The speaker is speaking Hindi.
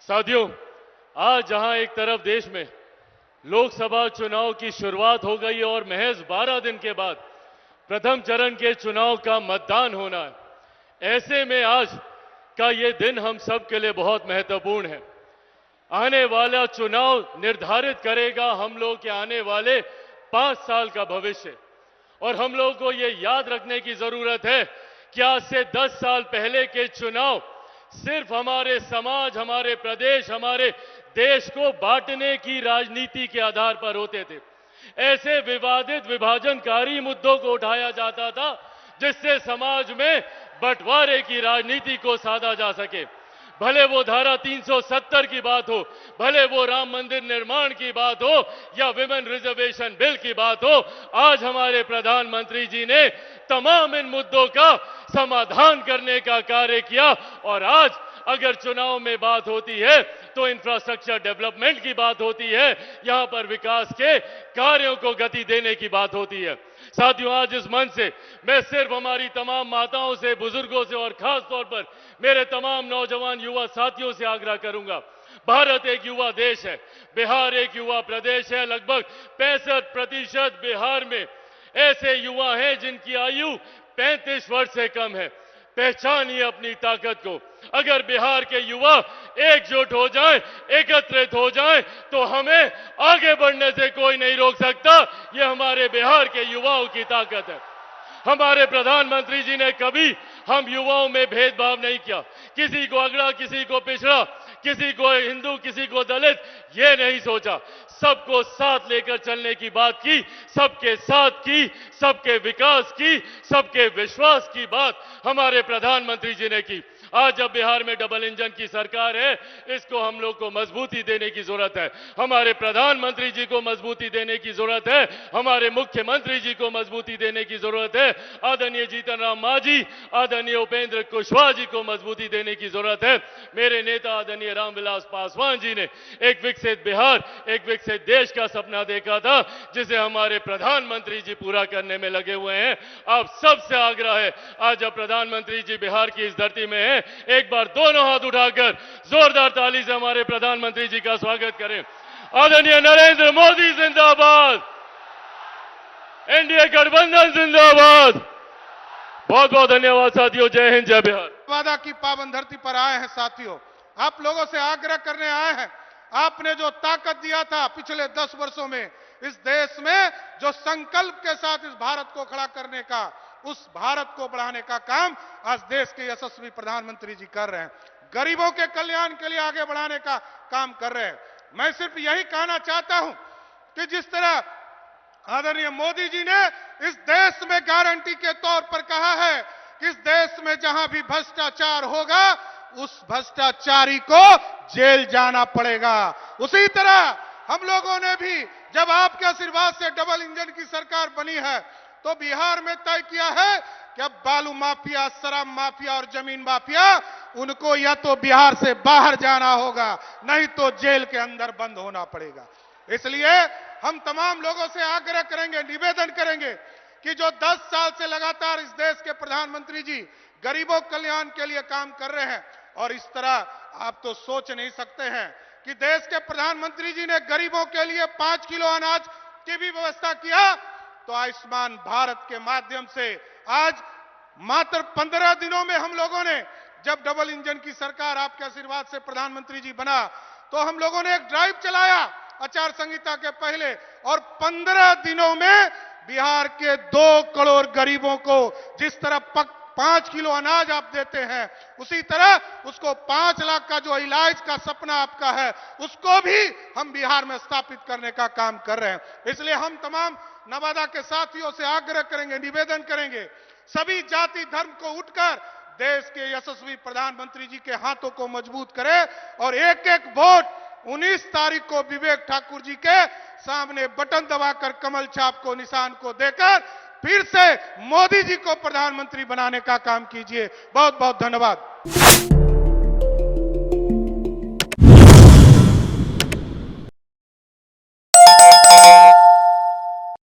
साथियों, आज जहां एक तरफ देश में लोकसभा चुनाव की शुरुआत हो गई और महज 12 दिन के बाद प्रथम चरण के चुनाव का मतदान होना है, ऐसे में आज का ये दिन हम सब के लिए बहुत महत्वपूर्ण है। आने वाला चुनाव निर्धारित करेगा हम लोग के आने वाले 5 साल का भविष्य, और हम लोग को ये याद रखने की जरूरत है कि आज से 10 साल पहले के चुनाव सिर्फ हमारे समाज, हमारे प्रदेश, हमारे देश को बांटने की राजनीति के आधार पर होते थे। ऐसे विवादित विभाजनकारी मुद्दों को उठाया जाता था जिससे समाज में बंटवारे की राजनीति को साधा जा सके। भले वो धारा 370 की बात हो, भले वो राम मंदिर निर्माण की बात हो या विमेन रिजर्वेशन बिल की बात हो, आज हमारे प्रधानमंत्री जी ने तमाम इन मुद्दों का समाधान करने का कार्य किया। और आज अगर चुनाव में बात होती है तो इंफ्रास्ट्रक्चर डेवलपमेंट की बात होती है, यहां पर विकास के कार्यों को गति देने की बात होती है। साथियों, आज इस मंच से मैं सिर्फ हमारी तमाम माताओं से, बुजुर्गों से और खास तौर पर मेरे तमाम नौजवान युवा साथियों से आग्रह करूंगा। भारत एक युवा देश है, बिहार एक युवा प्रदेश है। लगभग 65% बिहार में ऐसे युवा हैं जिनकी आयु 35 वर्ष से कम है। पहचानिए अपनी ताकत को। अगर बिहार के युवा एकजुट हो जाएं, एकत्रित हो जाएं, तो हमें आगे बढ़ने से कोई नहीं रोक सकता। यह हमारे बिहार के युवाओं की ताकत है। हमारे प्रधानमंत्री जी ने कभी हम युवाओं में भेदभाव नहीं किया, किसी को अगड़ा, किसी को पिछड़ा, किसी को हिंदू, किसी को दलित, ये नहीं सोचा। सबको साथ लेकर चलने की बात की, सबके साथ की, सबके विकास की, सबके विश्वास की बात हमारे प्रधानमंत्री जी ने की। आज जब बिहार में डबल इंजन की सरकार है, इसको हम लोग को मजबूती देने की जरूरत है। हमारे प्रधानमंत्री जी को मजबूती देने की जरूरत है, हमारे मुख्यमंत्री जी को मजबूती देने की जरूरत है, आदरणीय जीतन राम मांझी, आदरणीय उपेंद्र कुशवाहा जी को मजबूती देने की जरूरत है। मेरे नेता आदरणीय रामविलास पासवान जी ने एक विकसित बिहार, एक विकसित देश का सपना देखा था, जिसे हमारे प्रधानमंत्री जी पूरा करने में लगे हुए हैं। आप सबसे आग्रह है, आज जब प्रधानमंत्री जी बिहार की इस धरती में है, एक बार दोनों हाथ उठाकर जोरदार ताली से हमारे प्रधानमंत्री जी का स्वागत करें। आदरणीय नरेंद्र मोदी जिंदाबाद, एनडीए गठबंधन जिंदाबाद। बहुत बहुत धन्यवाद साथियों। जय हिंद, जय बिहार। वादा की पावन धरती पर आए हैं साथियों, आप लोगों से आग्रह करने आए हैं। आपने जो ताकत दिया था पिछले 10 वर्षों में इस देश में, जो संकल्प के साथ इस भारत को खड़ा करने का, उस भारत को बढ़ाने का काम आज देश के यशस्वी प्रधानमंत्री जी कर रहे हैं। गरीबों के कल्याण के लिए आगे बढ़ाने का काम कर रहे हैं। मैं सिर्फ यही कहना चाहता हूं कि जिस तरह आदरणीय मोदी जी ने इस देश में गारंटी के तौर पर कहा है कि इस देश में जहां भी भ्रष्टाचार होगा उस भ्रष्टाचारी को जेल जाना पड़ेगा, उसी तरह हम लोगों ने भी जब आपके आशीर्वाद से डबल इंजन की सरकार बनी है तो बिहार में तय किया है कि अब बालू माफिया, शराब माफिया और जमीन माफिया, उनको या तो बिहार से बाहर जाना होगा, नहीं तो जेल के अंदर बंद होना पड़ेगा। इसलिए हम तमाम लोगों से आग्रह करेंगे, निवेदन करेंगे कि जो 10 साल से लगातार इस देश के प्रधानमंत्री जी गरीबों कल्याण के लिए काम कर रहे हैं, और इस तरह आप तो सोच नहीं सकते हैं कि देश के प्रधानमंत्री जी ने गरीबों के लिए 5 किलो अनाज की भी व्यवस्था किया, तो आयुष्मान भारत के माध्यम से आज मात्र 15 दिनों में हम लोगों ने, जब डबल इंजन की सरकार आपके आशीर्वाद से प्रधानमंत्री जी बना, तो हम लोगों ने एक ड्राइव चलाया आचार संहिता के पहले, और 15 दिनों में बिहार के 2 करोड़ गरीबों को जिस तरह 5 किलो अनाज आप देते हैं, उसी तरह उसको 5 लाख का जो इलाज का सपना आपका है, उसको भी हम बिहार में स्थापित करने का काम कर रहे हैं। इसलिए हम तमाम नवादा के साथियों से आग्रह करेंगे, निवेदन करेंगे, सभी जाति धर्म को उठकर देश के यशस्वी प्रधानमंत्री जी के हाथों को मजबूत करें, और एक एक वोट 19 तारीख को विवेक ठाकुर जी के सामने बटन दबाकर कमल छाप को, निशान को देकर फिर से मोदी जी को प्रधानमंत्री बनाने का काम कीजिए। बहुत बहुत धन्यवाद।